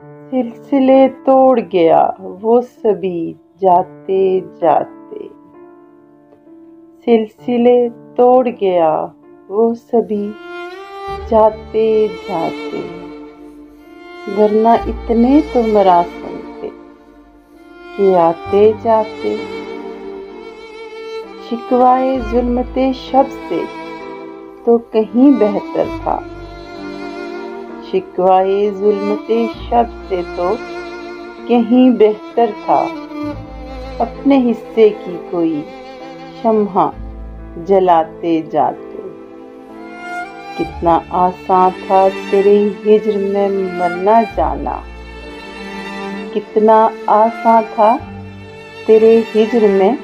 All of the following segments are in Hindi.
सिलसिले तोड़ गया वो सभी जाते जाते। सिलसिले तोड़ गया वो सभी जाते जाते। वरना इतने तो मरासम थे कि आते जाते। शिकवाए जुल्मते शब से तो कहीं बेहतर था। शिकवाए जुल्मते शब से तो कहीं बेहतर था। अपने हिस्से की कोई शम्हा जलाते जाते। कितना आसान था तेरे हिज्र में मरना जाना। कितना आसान था तेरे हिज्र में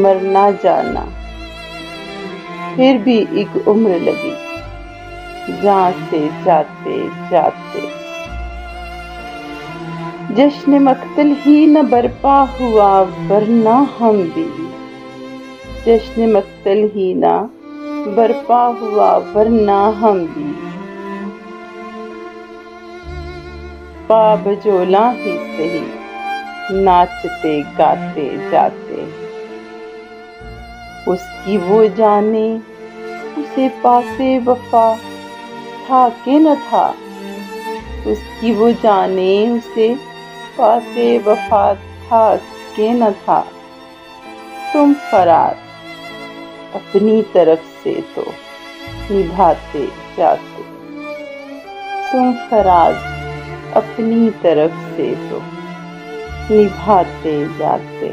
मरना जाना। फिर भी एक उम्र लगी जहाँ से जाते जाते। जश्न मक्तल ही न बरपा हुआ वरना हम भी। जश्न मक्तल ही न बरपा हुआ वरना हम भी। बाबजोला ही सही नाचते गाते जाते। उसकी वो जाने उसे पासे वफा था कि न था। उसकी वो जाने उसे पासे वफा था कि न था। तुम फरार अपनी तरफ से तो निभाते जाते। तुम फरार अपनी तरफ से तो निभाते जाते।